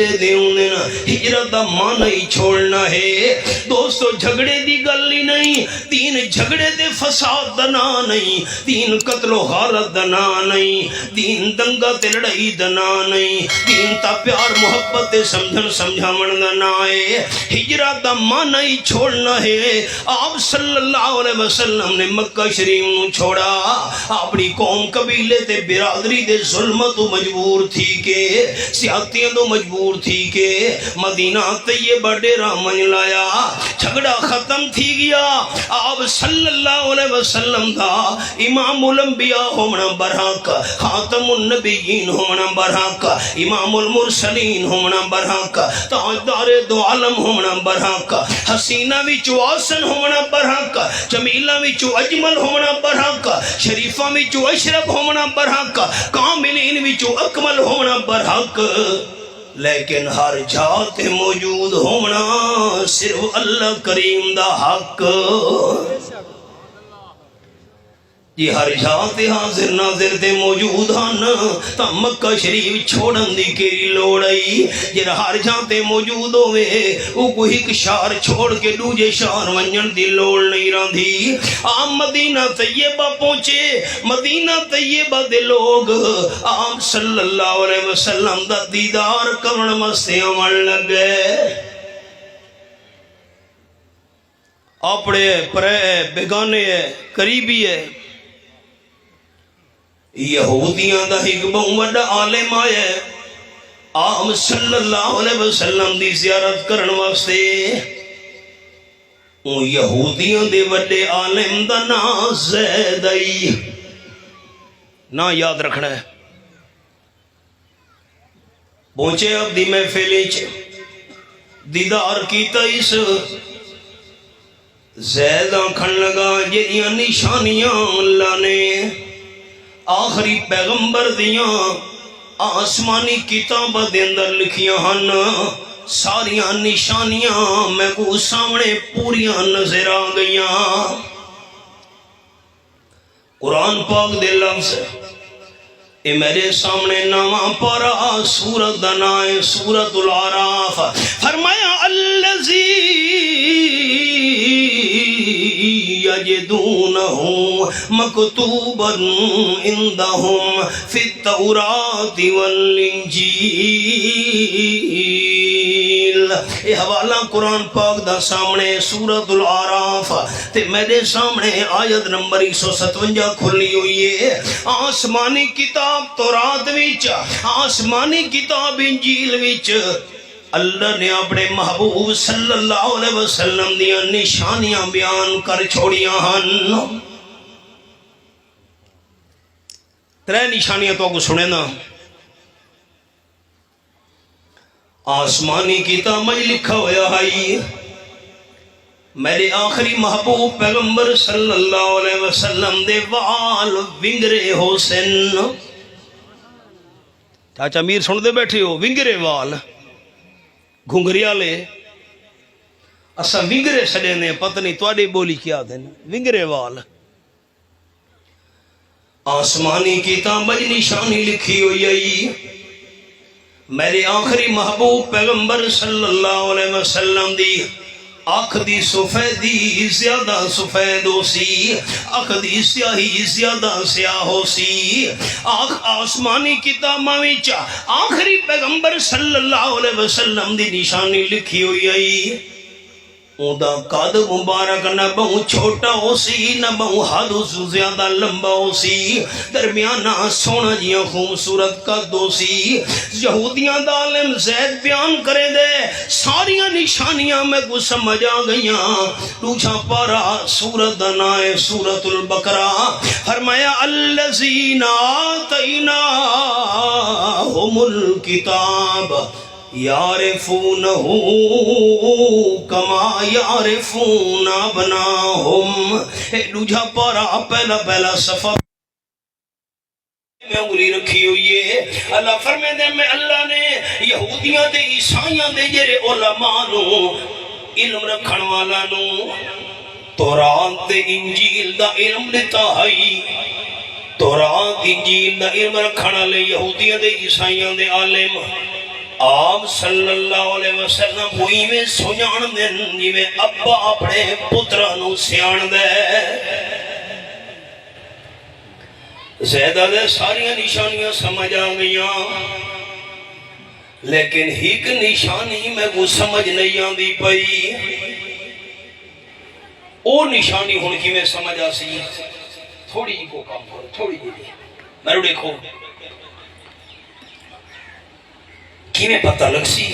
فیصلے دے ہوندن ہجرت دا معنی ہی چھوڑنا ہے دوستو جھگڑے دی گل ہی نہیں دین جھگڑے دے فساد دا نا نہیں دین قتل و غارت دا نا نہیں دین دنگا تے لڑائی دا نا نہیں دین تا پیار محبت تے سمجھاون دا نا ہے ہجرت دا معنی ہی چھوڑنا ہے آپ صلی اللہ علیہ وسلم نے مکہ شریف نو چھوڑا اپنی قوم قبیلے تے برادری دے ظلم تو مجبور تھی کہ سیاحتیاں تو مجبور تھی کہ مدینہ طیبہ ڈیرہ من لایا جھگڑا ختم تھی گیا آپ صلی اللہ علیہ وسلم دا امام الانبیاء ہونا برحق خاتم النبیین ہونا برحق امام المرسلین ہونا برحق تاجدار دو عالم ہونا برحق حسینہ وچو آسن ہونا برحق جمیلہ وچو اجمل ہونا برحق شریفہ وچو اشرف ہونا برحق کاملین وچو اکمل ہونا برحق لیکن ہر جات موجود ہونا صرف اللہ کریم دا حق جی ہر جات حاضر ناظر دے موجود ہن تا مکہ شریف چھوڑن دی کیری لوڑ آئی جڑا ہر جات موجود ہوئے او کوئی ایک شہر چھوڑ کے دوجے شہر ونجن دی لوڑ نہیں راندھی آپ مدینہ طیبہ پہنچے مدینہ طیبہ دے لوگ آپ صلی اللہ علیہ وسلم دا دیدار کرن مستے عمل لگ گئے اپنے پرے بیگانے قریبی ہے یہودیاں دا ایک بہت بڑا عالم آیا آپ صلی اللہ علیہ وسلم دی زیارت کرن واسطے وہ یہودیاں دے بڑے عالم دا نا زید آئی نا یاد رکھنا ہے پہنچے اب دی محفل دیدار کیتا اس زید آنکھن لگا جیڑیاں نشانیاں اللہ نے آخری پیغمبر دیاں آسمانی کتاب دے اندر لکھیاں ہن ساریاں نشانیاں میں کو سامنے پوریاں نظر آ گئیاں قرآن پاک دے لفظ اے میرے سامنے نامہ پارا سورت دنائے سورت العراف فرمایا الذی یجدونہم مکتوبا عندہم فی التوراۃ والانجیل یہ حوالہ قرآن پاک دا سامنے سورت العراف تے میرے سامنے آیت نمبر 157 کھلی ہوئی ہے آسمانی کتاب تورات وچ آسمانی کتاب انجیل وچ اللہ نے اپنے محبوب صلی اللہ علیہ وسلم دیاں نشانیاں بیان کر چھوڑیاں ہن ترے نشانیاں تو کو سنے نا آسمانی کتاب میں لکھا ہویا ہے میرے آخری محبوب پیغمبر صلی اللہ علیہ وسلم دے وال ونگرے ہو سن چاچا میر سن دے بیٹھے ہو ونگرے وال گھنگریا لے اسا ونگرے سڑے نے پتہ نہیں توڑی بولی کیا دیں ونگرے وال آسمانی کتاب میں نشانی لکھی ہوئی ہے میرے آخری محبوب پیغمبر صلی اللہ علیہ وسلم دی آنکھ دی سفیدی زیادہ سفید ہو سی آنکھ دی سیاہی زیادہ سیاہ ہو سی آنکھ آسمانی کتاباں وچ آخری پیغمبر صلی اللہ علیہ وسلم دی نشانی لکھی ہوئی ہے اوندا قد مبارک نہ بہت چھوٹا ہو سی نہ بہت حد سے زیادہ لمبا ہو سی درمیانہ سونا جیاں خوبصورت قد ہو سی یہودیاں دا عالم زید بیان کرے دے ساریاں نشانیاں میں کو سمجھ آ گئیاں دوجا پارا سورت دنائے سورت البقرہ فرمایا الذین آتیناہم الکتاب یعرفونہ کما یعرفون ابناہم دوجا پارا پہلا صفحہ میں انگلی رکھی ہوئی ہے اللہ فرمائے دے میں اللہ نے یہودیاں دے عیسائیاں دے جرے علماء نو علم رکھن والا نو تورات دے انجیل دا علم دیتا ہے تورات انجیل دا علم رکھن والے یہودیاں دے عیسائیاں دے عالم آپ صلی اللہ علیہ وسلم وہی میں سجان دن جی میں ابا اپنے پترانو سیان دے زیدہ دے ساریاں نشانیاں سمجھ آ گئیاں لیکن ایک نشانی میں وہ سمجھ نہیں آندی پئی او نشانی ہن کی میں سمجھ آ سی تھوڑی جی کو کام کرو تھوڑی جی میرے دیکھو کی میں پتہ لگ سی